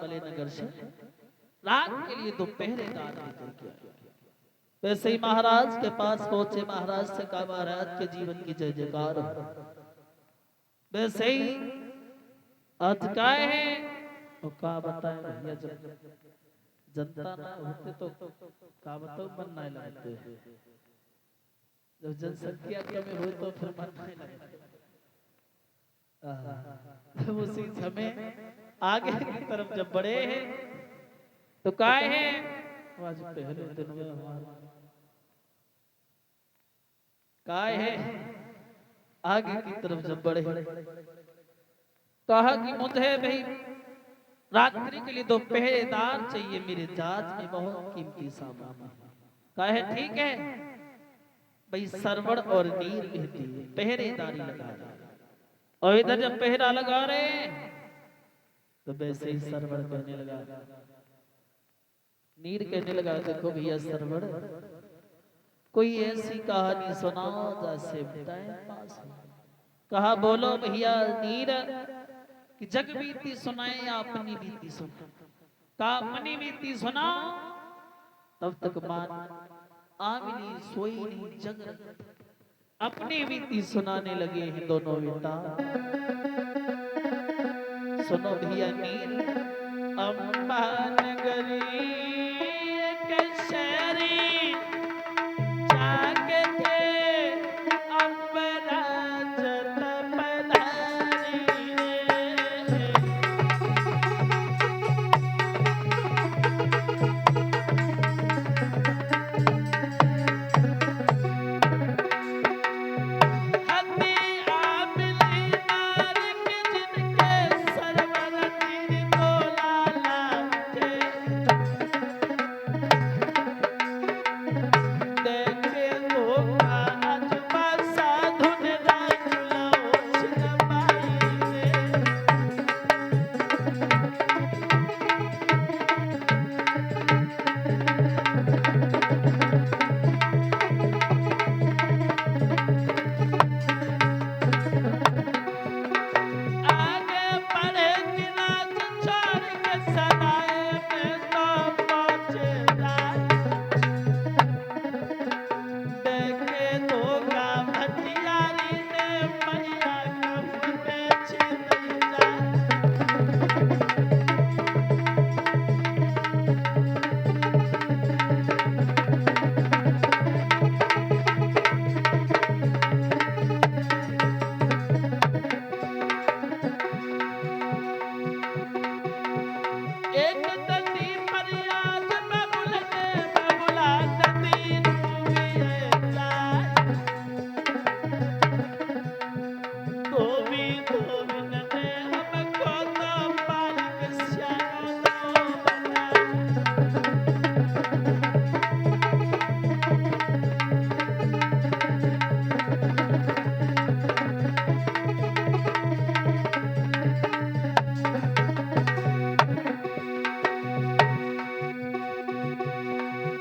वाले नगर से रात के लिए दो पहरेदार लेकर के आए। वैसे ही महाराज के पास पहुंचे, महाराज से कहा महाराज के जीवन की जय जयकार हो। वैसे ही आज काय है तो का बताए भैया, जब जनता ना होते तो का बताओ मन नहीं लगते, जब जनसंख्या कम हो तो फिर मन नहीं लगता। उसी समय आगे की तरफ जब बढ़े हैं तो काय है आज पहले दिन में हमारा काय है। आगे की तरफ जब बढ़े कहा कि मुझे भाई रात्रि के लिए दो पहरेदार चाहिए, मेरे जहाज में बहुत कीमती सामान है। कहा है ठीक है भाई, सरवण और नीर कहती है पहरेदारी लगा रहे। और इधर जब पहरा लगा रहे तो वैसे ही सरवण कहने लगा, नीर कहने लगा देखो भैया सरवण, कोई ऐसी कहानी सुनाओ जैसे टाइम पास हो। कहा बोलो भैया नीर, कि जग बीती सुनाए या अपनी बीती सुनाए। कहा अपनी बीती सुनाओ। तब तक मान आमिनी सोई नहीं जग अपनी बीती सुनाने लगे हैं दोनों बेटा। सुनो भैया नीर, अम्बा नगरी के शहरी जाके थे अम्बराज तपधारी रे। हती आमिली नार के जिनके सरवर नीर को लाला थे। देखे धोखा अजबा साधु ने राजुला ओछन पाई रे। आगे बढ़े गिलास छोड़ के सदाए में तो पहुंचे राज। देखे धोखा भटियारी ने मैया कब में छिन जा। एक नदी फरियाद में बुलने बबुला नदी डूबी है जाए। धोबी ने हमको तो पालक श्याम तो बनाए।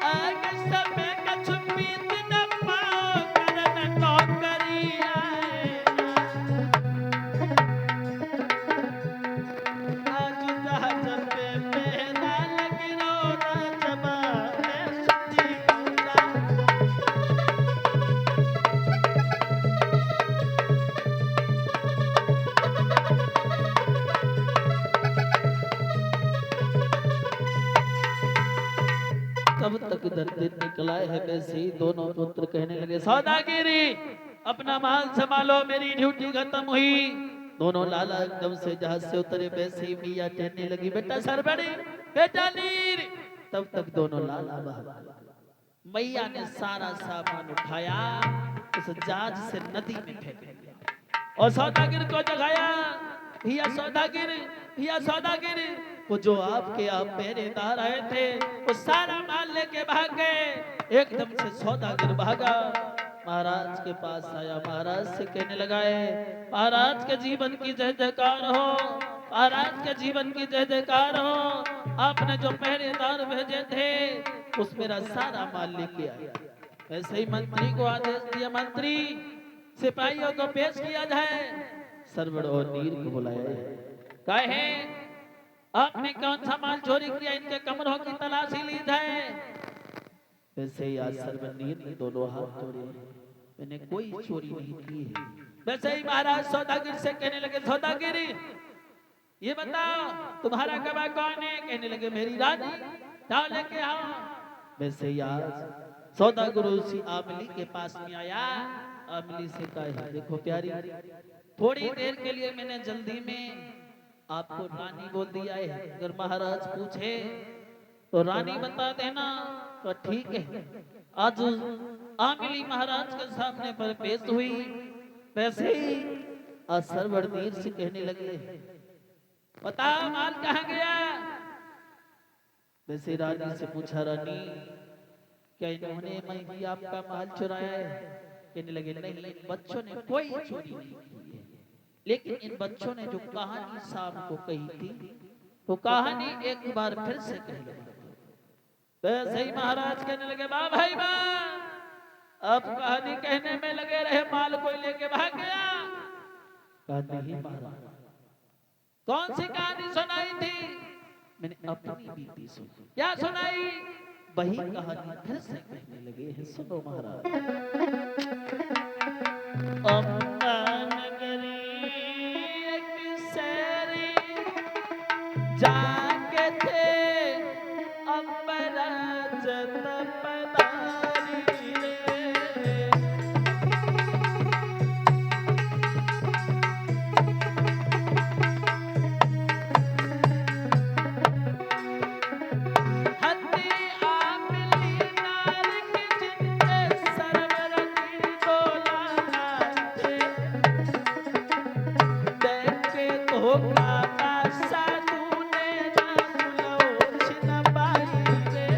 आगे समय कछु बीत न पाओ करन तो करी आए। आज जहाज पे पहरा लगी रो राजबा में सुती पूजा। तब तक इधर दिन निकला है। वैसे ही दोनों पुत्र कहने लगे सौदागिरी अपना माल संभालो, मेरी ड्यूटी खत्म हुई। दोनों लाला एकदम से जहाज से उतरे। वैसे ही मैया कहने लगी बेटा सरबड़ी बेटा नीर। तब तक दोनों लाला बाहर। मैया ने सारा सामान उठाया, उस जहाज से नदी में फेंक दिया और सौदागिर को जगाया, भैया सौदागिर, भैया सौदागिर। वो जो आपके आप पहरेदार आए थे वो सारा माल लेके भाग गए। एकदम से सौदागिर भागा, महाराज के पास आया। महाराज से कहने लगा है महाराज के जीवन की जय जयकार हो, महाराज के जीवन की जय जयकार हो। आपने जो पहरेदार भेजे थे उस मेरा सारा माल लेके आया। ऐसे ही मंत्री को आदेश दिया, मंत्री सिपाहियों को पेश किया जाए। सरवण और नीर को बुलाया। कहे आपने कौन सा माल चोरी किया? इनके कमरों की तलाशी ली जाए। वैसे ही आज सर्वनीर ने दोनों हाथ जोड़े, मैंने कोई चोरी नहीं की है। वैसे ही महाराज सौदागर से कहने लगे, सौदागिरी ये बताओ तुम्हारा गवाह कौन है? कहने लगे मेरी रानी, जाओ लेके आओ। वैसे ही आज सौदागर उसी आमली के पास में आया। आमली से कहा, देखो प्यारी, थोड़ी देर के लिए मैंने जल्दी में आपको रानी बोल दिया है, अगर महाराज पूछे तो रानी बता देना। तो ठीक है। आज आमली महाराज के सामने पर पेश हुई। वैसे ही आज सर्वनीर से कहने लगे, बताओ माल कहाँ गया? वैसे रानी से पूछा, रानी क्या इन्होंने मैं आपका माल चुराया है? कहने लगे नहीं, बच्चों ने कोई चोरी नहीं की है, लेकिन इन बच्चों ने जो कहानी शाम को कही थी वो कहानी एक बार फिर से कही। वैसे ही महाराज कहने लगे, वाह भाई वाह, अब कहानी कहने में लगे रहे, माल कोई लेके भाग गया? कहा नहीं महाराज। कौन सी कहानी सुनाई थी? मैंने अपनी बीती सुनी। क्या सुनाई? वही कहानी फिर से कहने लगे हैं, सुनो महाराज। अम्बा नगरी एक सैरी जाके थे अम्बराज तपदारी रे। हत्ती आमली नार की जिनके सरवर की डोला थे, देख के धोखा साधु ने नाम लो छिनबाई रे।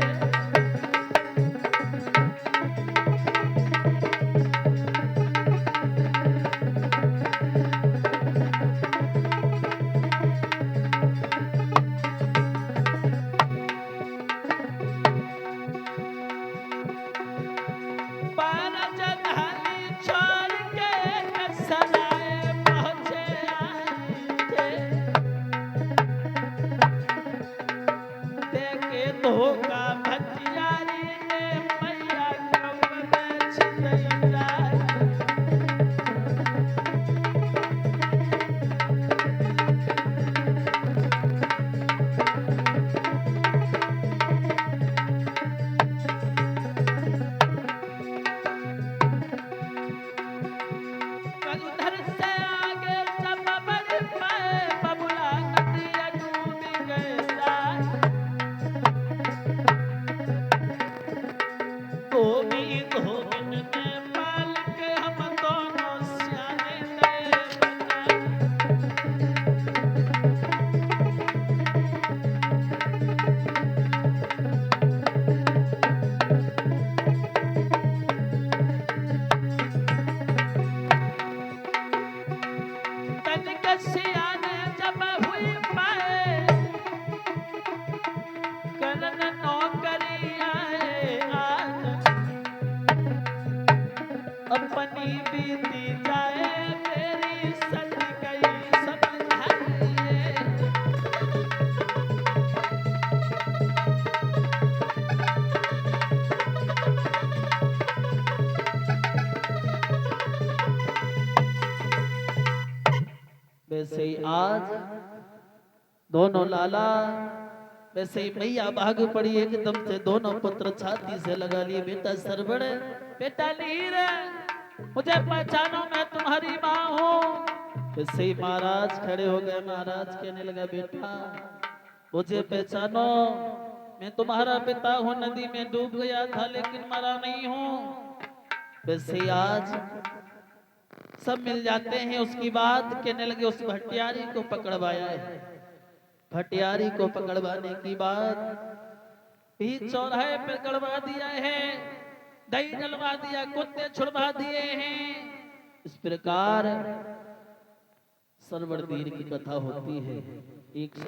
पारजधानी छोड़ के कसराए पहुंचे आए थे, देखे धोखा भटियारी ने मैया कमर छिलैया। उधर से आगे जब बढ़ पाए बबुला नदिया डूब गया। धोबिन में पाल के हम दोनों सियाने ने तनिक सियाने जब हुई पाए, करन नौकरी आए आज, अपनी बीती जाए मेरी सज गई समझाइए। वैसे ही आज दोनों लाला, वैसे ही मैया भाग पड़ी एकदम से, दोनों पुत्र छाती से लगा लिए, बेटा सरवण, बेटा नीर, मुझे पहचानो, मैं तुम्हारी माँ हूँ। वैसे ही महाराज खड़े हो गए। महाराज कहने लगा, बेटा मुझे पहचानो, मैं तुम्हारा पिता हूँ, नदी में डूब गया था लेकिन मरा नहीं हूँ। वैसे ही आज सब मिल जाते हैं। उसकी बात कहने लगे, उस भटियारी को पकड़वाया है। भटियारी को पकड़वाने की बात भी चौराहे पर गड़वा दिया है, दही जलवा दिया, कुत्ते छुड़वा दिए हैं। इस प्रकार सर्वणवीर की कथा होती है। एक